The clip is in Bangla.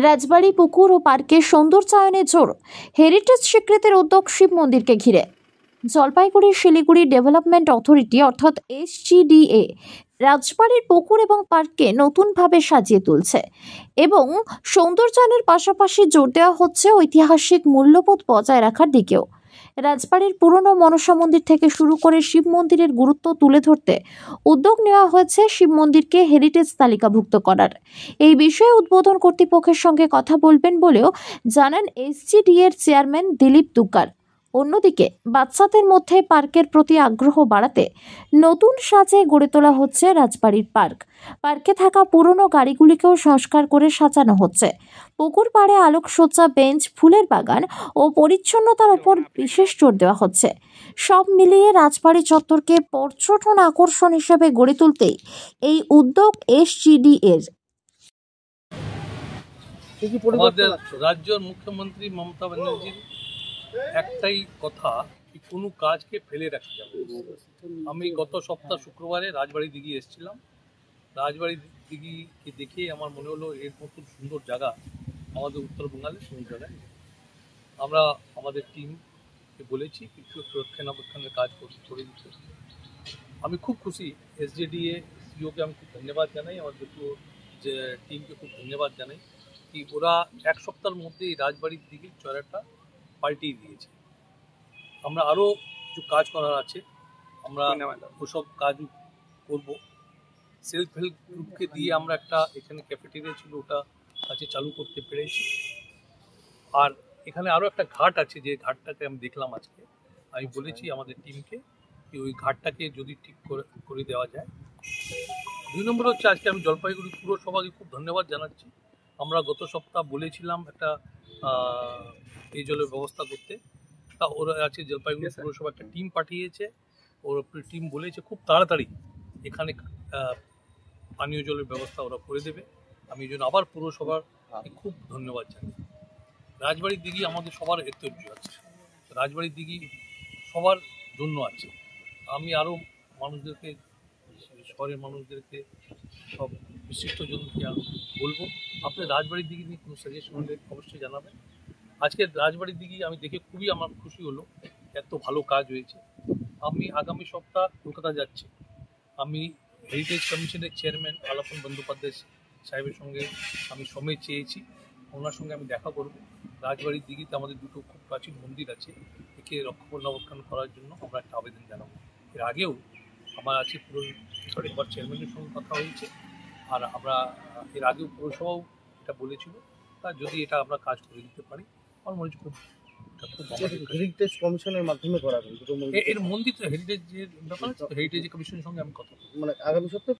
রাজবাড়ী পুকুর ও পার্কের সৌন্দর্যায়নে জোর। হেরিটেজ স্বীকৃতির উদ্যোগ শিব মন্দিরকে ঘিরে। জলপাইগুড়ি শিলিগুড়ি ডেভেলপমেন্ট অথরিটি অর্থাৎ SGDA রাজবাড়ীর পুকুর এবং পার্ককে নতুনভাবে সাজিয়ে তুলছে এবং সৌন্দর্যায়নের পাশাপাশি জোর দেওয়া হচ্ছে ঐতিহাসিক মূল্যবোধ বজায় রাখার দিকেও। রাজবাড়ীর পুরনো মনসা মন্দির থেকে শুরু করে শিব মন্দিরের গুরুত্ব তুলে ধরতে উদ্যোগ নেওয়া হয়েছে শিব মন্দিরকে হেরিটেজ তালিকাভুক্ত করার। এই বিষয়ে উদ্বোধন কর্তৃপক্ষের সঙ্গে কথা বলবেন বলেও জানান SGDA এর চেয়ারম্যান দিলীপ দুগ্গার। অন্যদিকে বাচ্চাদের মধ্যে পার্কের প্রতি আগ্রহ বাড়াতে নতুন সাজে গড়ে তোলা হচ্ছে রাজবাড়ীর পার্ক। পার্কে থাকা পুরনো গাড়িগুলিকেও সংস্কার করে সাজানো হচ্ছে। পুকুর পাড়ে আলোকসজ্জা, বেঞ্চ, ফুলের বাগান ও পরিচ্ছন্নতার উপর বিশেষ জোর দেওয়া হচ্ছে। সব মিলিয়ে রাজবাড়ী চত্বরকে পর্যটন আকর্ষণ হিসেবে গড়ে তুলতেই এই উদ্যোগ SGDA এর। আমাদের রাজ্যের মুখ্যমন্ত্রী মমতা ব্যানার্জির একটাই কথা, কোনো কাজকে ফেলে রাখা যাবে। আমি গত সপ্তাহ শুক্রবারে রাজবাড়ী দিঘি এসেছিলাম। রাজবাড়ী দিঘিকে দেখে আমার মনে হলো এর মতন সুন্দর জায়গা আমাদের উত্তরবঙ্গালে কোনো জায়গায় নেই। আমরা আমাদের টিমকে বলেছি কিছু রক্ষণাবেক্ষণের কাজ করে দিচ্ছে। আমি খুব খুশি। SGDA সিওকে আমি খুব ধন্যবাদ জানাই, আমার দুটো যে টিমকে খুব ধন্যবাদ জানাই কি ওরা এক সপ্তাহের মধ্যে এই রাজবাড়ির দিকে চড়াটা পাল্টিয়ে দিয়েছে। আমরা আরও কিছু কাজ করার আছে, আমরা ওসব কাজ করব। সেলফ হেল্প গ্রুপকে দিয়ে আমরা একটা এখানে ক্যাফেটেরিয়া ছিল ওটা কাছে চালু করতে পেরেছি। আর এখানে আরও একটা ঘাট আছে, যে ঘাটটাকে আমি দেখলাম আজকে। আমি বলেছি আমাদের টিমকে যে ওই ঘাটটাকে যদি ঠিক করে দেওয়া যায়। 2 নম্বর হচ্ছে আজকে আমি জলপাইগুড়ি পুরসভাকে খুব ধন্যবাদ জানাচ্ছি। আমরা গত সপ্তাহ বলেছিলাম একটা এই জলের ব্যবস্থা করতে, তা ওরা আছে জলপাইগুড়ি পুরসভা একটা টিম পাঠিয়েছে। ওর টিম বলেছে খুব তাড়াতাড়ি এখানে পানীয় জলের ব্যবস্থা ওরা করে দেবে। আমি এই জন্য আবার পুরসভার খুব ধন্যবাদ জানাই। রাজবাড়ির দিঘি আমাদের সবার ঐতিহ্য আছে, রাজবাড়ির দিঘি সবার জন্য আছে। আমি আরও মানুষদেরকে, শহরের মানুষদেরকে, সব বিশিষ্টজনকে বলবো আপনি রাজবাড়ির দিঘি নিয়ে কোনো সাজেশন হলে অবশ্যই জানাবেন। আজকে রাজবাড়ির দিঘি আমি দেখে খুবই আমার খুশি হলো, এত ভালো কাজ হয়েছে। আমি আগামী সপ্তাহ কলকাতা যাচ্ছি। আমি হেরিটেজ কমিশনের চেয়ারম্যান আলাপন বন্দ্যোপাধ্যায় সাহেবের সঙ্গে আমি সময় চেয়েছি, ওনার সঙ্গে আমি দেখা করব। রাজবাড়ির দিঘিতে আমাদের দুটো খুব প্রাচীন মন্দির আছে, একে রক্ষণাবেক্ষণ করার জন্য আমরা একটা আবেদন জানাবো। এর আগেও আমার আছে পুরসভার চেয়ারম্যানের সঙ্গে কথা হয়েছে, আর আমরা এর আগেও পুরসভাও এটা বলেছিল। তা যদি এটা আমরা কাজ করে দিতে পারি আমার মনে হচ্ছে খুব হেরিটেজ কমিশনের মাধ্যমে করাবেন এর মন্দির তো হেরিটেজের ব্যাপার আছে, হেরিটেজ কমিশনের সঙ্গে আমি কথা বলবো। মানে আগামী সপ্তাহে